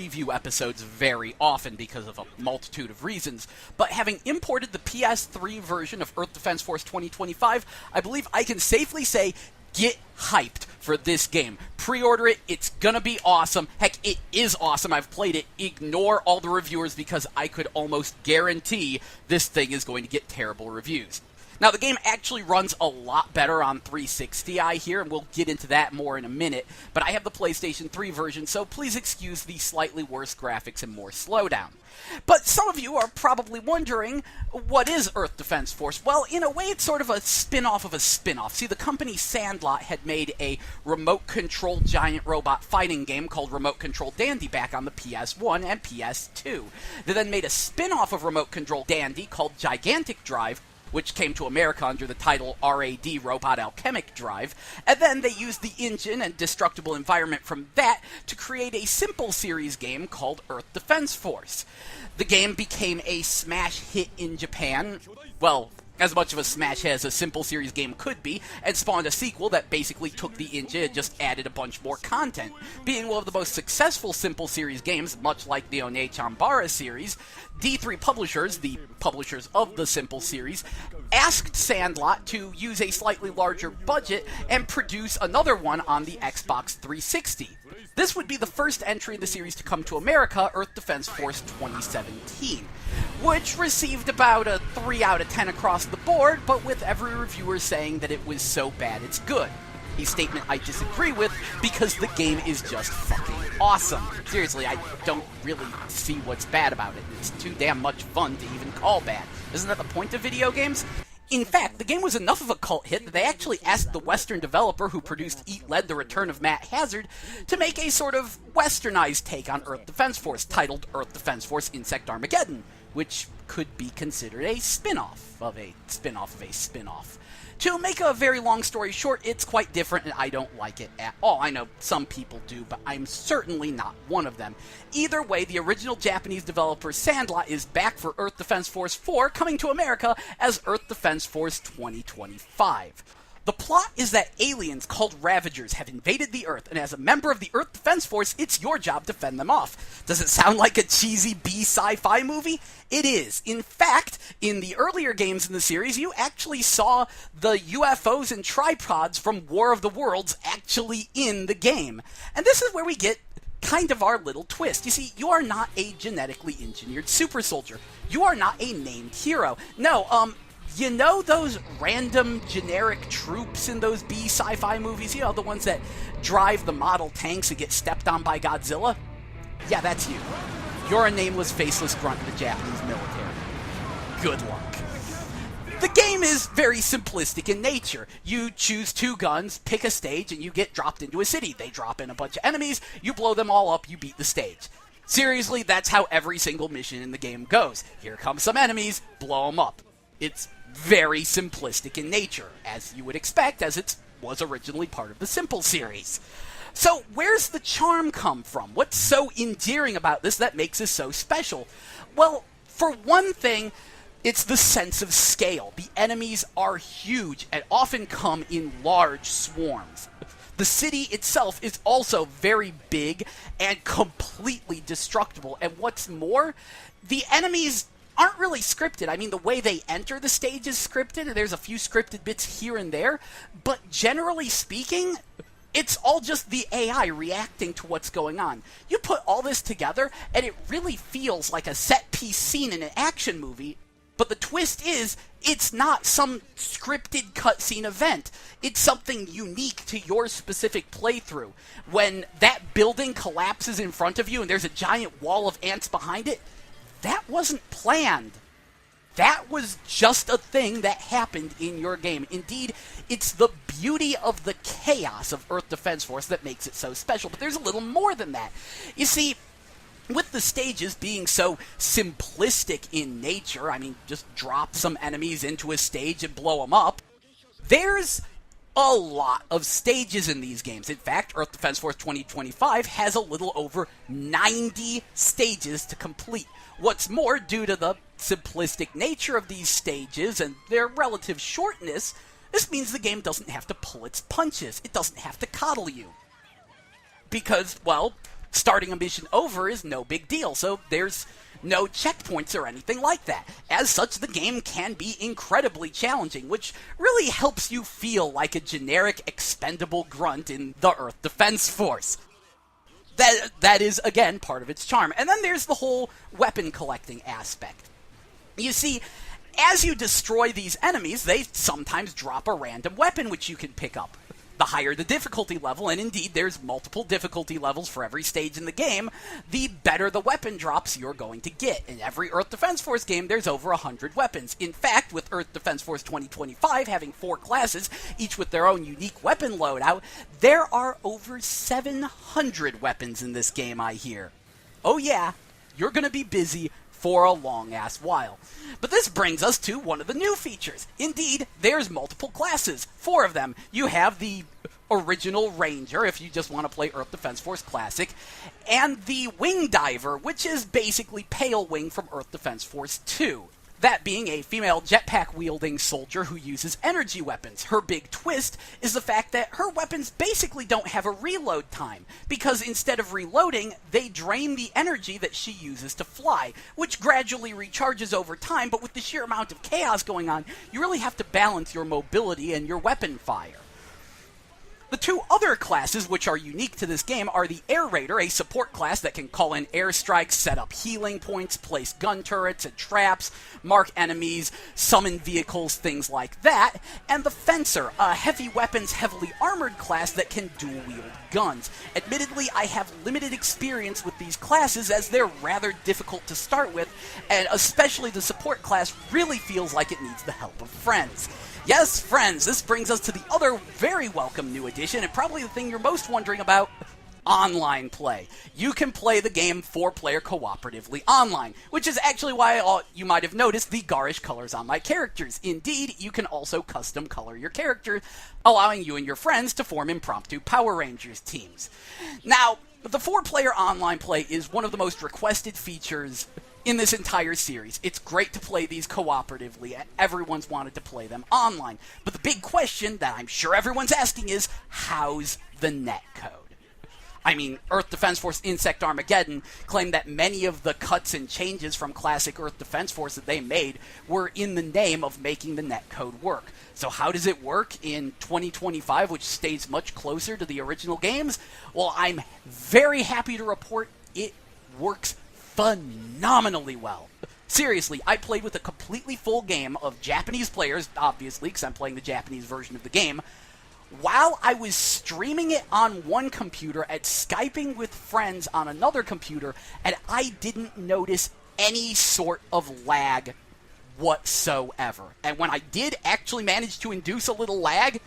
review episodes very often because of a multitude of reasons, but having imported the PS3 version of Earth Defense Force 2025, I believe I can safely say, get hyped for this game. Pre-order it, it's gonna be awesome. Heck, it is awesome, I've played it. Ignore all the reviewers because I could almost guarantee this thing is going to get terrible reviews. Now, the game actually runs a lot better on 360, I hear, and we'll get into that more in a minute, but I have the PlayStation 3 version, so please excuse the slightly worse graphics and more slowdown. But some of you are probably wondering, what is Earth Defense Force? Well, in a way, it's sort of a spin-off of a spin-off. See, the company Sandlot had made a remote-controlled giant robot fighting game called Remote Control Dandy back on the PS1 and PS2. They then made a spin-off of Remote Control Dandy called Gigantic Drive, which came to America under the title RAD, Robot Alchemic Drive, and then they used the engine and destructible environment from that to create a simple series game called Earth Defense Force. The game became a smash hit in Japan, well, as much of a smash hit as a simple series game could be, and spawned a sequel that basically took the engine and just added a bunch more content. Being one of the most successful simple series games, much like the One Chambara series, D3 Publishers, the publishers of the simple series, asked Sandlot to use a slightly larger budget and produce another one on the Xbox 360. This would be the first entry in the series to come to America, Earth Defense Force 2017, which received about a 3 out of 10 across the board, but with every reviewer saying that it was so bad it's good. A statement I disagree with because the game is just fucking awesome. Seriously, I don't really see what's bad about it. It's too damn much fun to even call bad. Isn't that the point of video games? In fact, the game was enough of a cult hit that they actually asked the Western developer who produced Eat Lead: The Return of Matt Hazard to make a sort of westernized take on Earth Defense Force, titled Earth Defense Force Insect Armageddon, which could be considered a spin-off of a spin-off of a spin-off. To make a very long story short, it's quite different, and I don't like it at all. I know some people do, but I'm certainly not one of them. Either way, the original Japanese developer Sandlot is back for Earth Defense Force 4, coming to America as Earth Defense Force 2025. The plot is that aliens called Ravagers have invaded the Earth, and as a member of the Earth Defense Force, it's your job to fend them off. Does it sound like a cheesy B sci-fi movie? It is. In fact, in the earlier games in the series, you actually saw the UFOs and tripods from War of the Worlds actually in the game. And this is where we get kind of our little twist. You see, you are not a genetically engineered super soldier. You are not a named hero. No, you know those random generic troops in those B sci-fi movies? You know, the ones that drive the model tanks and get stepped on by Godzilla? Yeah, that's you. You're a nameless, faceless grunt in the Japanese military. Good luck. The game is very simplistic in nature. You choose 2 guns, pick a stage, and you get dropped into a city. They drop in a bunch of enemies, you blow them all up, you beat the stage. Seriously, that's how every single mission in the game goes. Here come some enemies, blow them up. It's very simplistic in nature, as you would expect, as it was originally part of the Simple series. So, where's the charm come from? What's so endearing about this that makes this so special? Well, for one thing, it's the sense of scale. The enemies are huge and often come in large swarms. The city itself is also very big and completely destructible, and what's more, the enemies aren't really scripted. I mean, the way they enter the stage is scripted, and there's a few scripted bits here and there, but generally speaking, it's all just the AI reacting to what's going on. You put all this together, and it really feels like a set-piece scene in an action movie, but the twist is, it's not some scripted cutscene event. It's something unique to your specific playthrough. When that building collapses in front of you, and there's a giant wall of ants behind it, that wasn't planned. That was just a thing that happened in your game. Indeed, it's the beauty of the chaos of Earth Defense Force that makes it so special. But there's a little more than that. You see, with the stages being so simplistic in nature, I mean, just drop some enemies into a stage and blow them up, there's a lot of stages in these games. In fact, Earth Defense Force 2025 has a little over 90 stages to complete. What's more, due to the simplistic nature of these stages and their relative shortness, this means the game doesn't have to pull its punches. It doesn't have to coddle you. Because, well, Starting a mission over is no big deal, so there's no checkpoints or anything like that. As such, the game can be incredibly challenging, which really helps you feel like a generic expendable grunt in the Earth Defense Force. That is, again, part of its charm. And then there's the whole weapon collecting aspect. You see, as you destroy these enemies, they sometimes drop a random weapon which you can pick up. The higher the difficulty level, and indeed there's multiple difficulty levels for every stage in the game, the better the weapon drops you're going to get. In every Earth Defense Force game, there's over 100 weapons. In fact, with Earth Defense Force 2025 having 4 classes, each with their own unique weapon loadout, there are over 700 weapons in this game, I hear. Oh yeah, you're going to be busy for a long-ass while. But this brings us to one of the new features. Indeed, there's multiple classes. 4 of them. You have the original Ranger, if you just want to play Earth Defense Force Classic, and the Wing Diver, which is basically Pale Wing from Earth Defense Force 2. That being a female jetpack-wielding soldier who uses energy weapons. Her big twist is the fact that her weapons basically don't have a reload time, because instead of reloading, they drain the energy that she uses to fly, which gradually recharges over time, but with the sheer amount of chaos going on, you really have to balance your mobility and your weapon fire. The 2 other classes which are unique to this game are the Air Raider, a support class that can call in airstrikes, set up healing points, place gun turrets and traps, mark enemies, summon vehicles, things like that, and the Fencer, a heavy weapons, heavily armored class that can dual-wield guns. Admittedly, I have limited experience with these classes as they're rather difficult to start with, and especially the support class really feels like it needs the help of friends. Yes, friends, this brings us to the other very welcome new addition, and probably the thing you're most wondering about, online play. You can play the game 4-player cooperatively online, which is actually why you might have noticed the garish colors on my characters. Indeed, you can also custom color your character, allowing you and your friends to form impromptu Power Rangers teams. Now, the 4-player online play is one of the most requested features in this entire series. It's great to play these cooperatively. Everyone's wanted to play them online. But the big question that I'm sure everyone's asking is, how's the netcode? I mean, Earth Defense Force Insect Armageddon claimed that many of the cuts and changes from classic Earth Defense Force that they made were in the name of making the netcode work. So how does it work in 2025, which stays much closer to the original games? Well, I'm very happy to report it works phenomenally well. Seriously, I played with a completely full game of Japanese players, obviously, because I'm playing the Japanese version of the game, while I was streaming it on one computer and Skyping with friends on another computer, and I didn't notice any sort of lag whatsoever. And when I did actually manage to induce a little lag,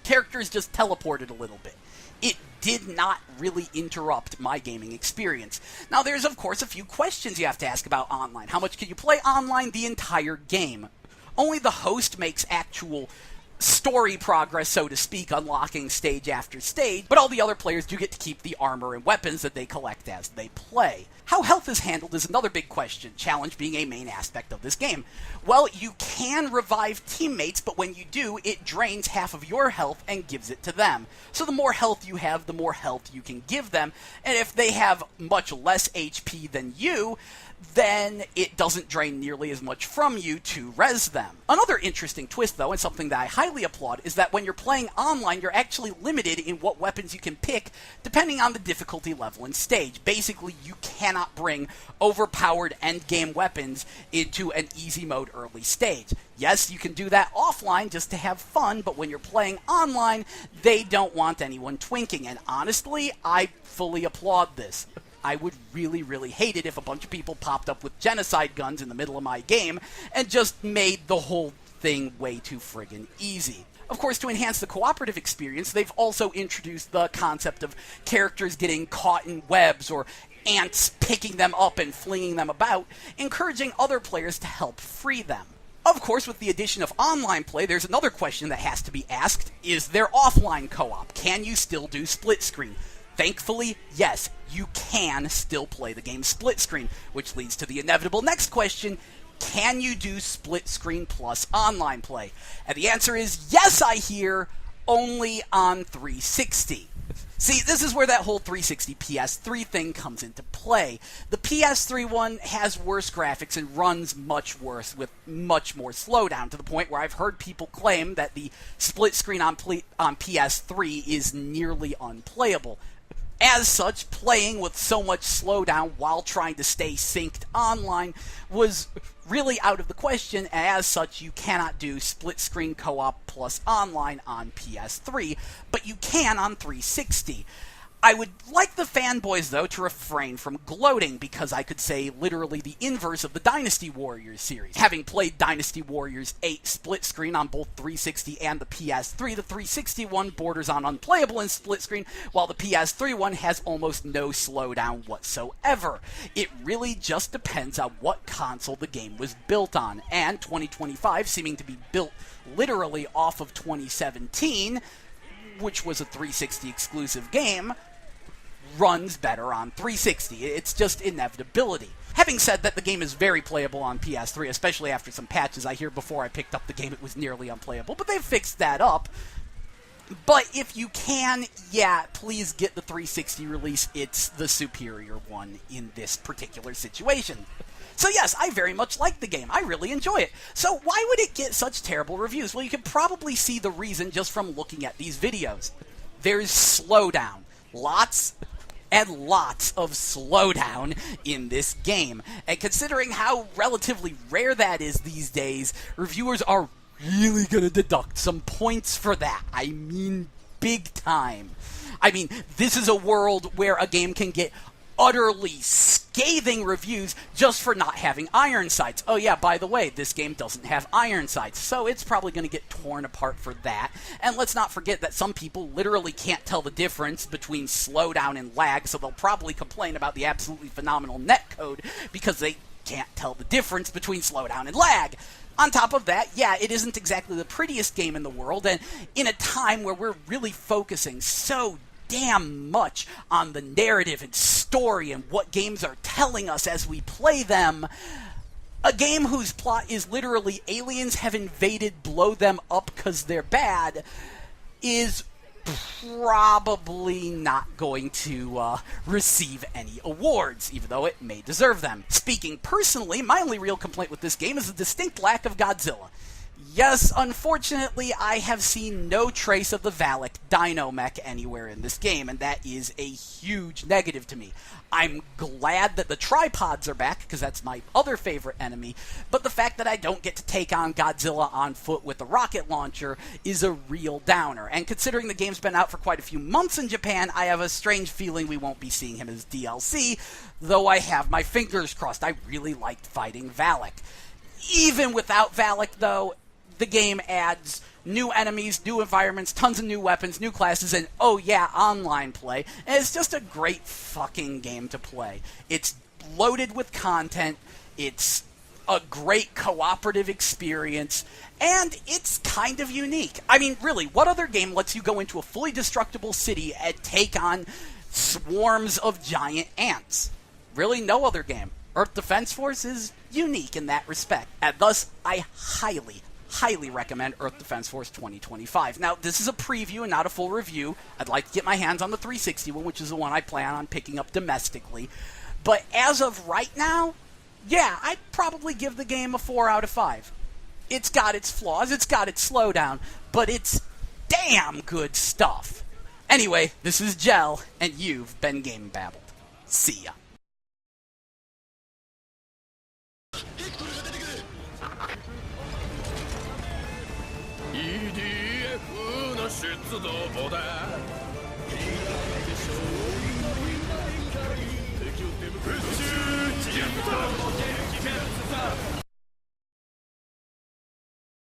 characters just teleported a little bit. It did not really interrupt my gaming experience. Now, there's, of course, a few questions you have to ask about online. How much can you play online the entire game? Only the host makes actual story progress, so to speak, unlocking stage after stage, but all the other players do get to keep the armor and weapons that they collect as they play. How health is handled is another big question, challenge being a main aspect of this game. Well, you can revive teammates, but when you do, it drains half of your health and gives it to them. So the more health you have, the more health you can give them, and if they have much less HP than you, then it doesn't drain nearly as much from you to res them. Another interesting twist, though, and something that I highly applaud, is that when you're playing online, you're actually limited in what weapons you can pick, depending on the difficulty level and stage. Basically, you cannot bring overpowered endgame weapons into an easy mode early stage. Yes, you can do that offline just to have fun, but when you're playing online, they don't want anyone twinking, and honestly, I fully applaud this. I would really, really hate it if a bunch of people popped up with genocide guns in the middle of my game and just made the whole thing way too friggin' easy. Of course, to enhance the cooperative experience, they've also introduced the concept of characters getting caught in webs or ants picking them up and flinging them about, encouraging other players to help free them. Of course, with the addition of online play, there's another question that has to be asked. Is there offline co-op? Can you still do split screen? Thankfully, yes, you can still play the game split screen, which leads to the inevitable next question, can you do split screen plus online play? And the answer is yes, I hear, only on 360. See, this is where that whole 360 PS3 thing comes into play. The PS3 one has worse graphics and runs much worse with much more slowdown, to the point where I've heard people claim that the split screen on PS3 is nearly unplayable. As such, playing with so much slowdown while trying to stay synced online was really out of the question, and as such, you cannot do split-screen co-op plus online on PS3, but you can on 360. I would like the fanboys, though, to refrain from gloating, because I could say literally the inverse of the Dynasty Warriors series. Having played Dynasty Warriors 8 split-screen on both 360 and the PS3, the 360 one borders on unplayable in split-screen, while the PS3 one has almost no slowdown whatsoever. It really just depends on what console the game was built on, and 2025 seeming to be built literally off of 2017, which was a 360 exclusive game, runs better on 360. It's just inevitability. Having said that, the game is very playable on PS3, especially after some patches. I hear before I picked up the game it was nearly unplayable, but they've fixed that up. But if you can, yeah, please get the 360 release. It's the superior one in this particular situation. So yes, I very much like the game. I really enjoy it. So why would it get such terrible reviews? Well, you can probably see the reason just from looking at these videos. There's slowdown. Lots and lots of slowdown in this game. And considering how relatively rare that is these days, reviewers are really gonna deduct some points for that. I mean, big time. I mean, this is a world where a game can get utterly scathing reviews just for not having iron sights. Oh yeah, by the way, this game doesn't have iron sights, so it's probably going to get torn apart for that. And let's not forget that some people literally can't tell the difference between slowdown and lag, so they'll probably complain about the absolutely phenomenal netcode because they can't tell the difference between slowdown and lag. On top of that, yeah, it isn't exactly the prettiest game in the world, and in a time where we're really focusing so damn much on the narrative and story and what games are telling us as we play them, a game whose plot is literally aliens have invaded, blow them up because they're bad, is probably not going to receive any awards, even though it may deserve them. Speaking personally, my only real complaint with this game is the distinct lack of Godzilla. Yes, unfortunately, I have seen no trace of the Valak Dino Mech anywhere in this game, and that is a huge negative to me. I'm glad that the tripods are back, because that's my other favorite enemy, but the fact that I don't get to take on Godzilla on foot with a rocket launcher is a real downer. And considering the game's been out for quite a few months in Japan, I have a strange feeling we won't be seeing him as DLC, though I have my fingers crossed. I really liked fighting Valak. Even without Valak, though, the game adds new enemies, new environments, tons of new weapons, new classes, and oh yeah, online play. And it's just a great fucking game to play. It's loaded with content, it's a great cooperative experience, and it's kind of unique. I mean, really, what other game lets you go into a fully destructible city and take on swarms of giant ants? Really, no other game. Earth Defense Force is unique in that respect, and thus I highly recommend Earth Defense Force 2025. Now, this is a preview and not a full review. I'd like to get my hands on the 360 one, which is the one I plan on picking up domestically. But as of right now, yeah, I'd probably give the game a 4 out of 5. It's got its flaws, it's got its slowdown, but it's damn good stuff. Anyway, this is Gel, and you've been GameBabbled. See ya.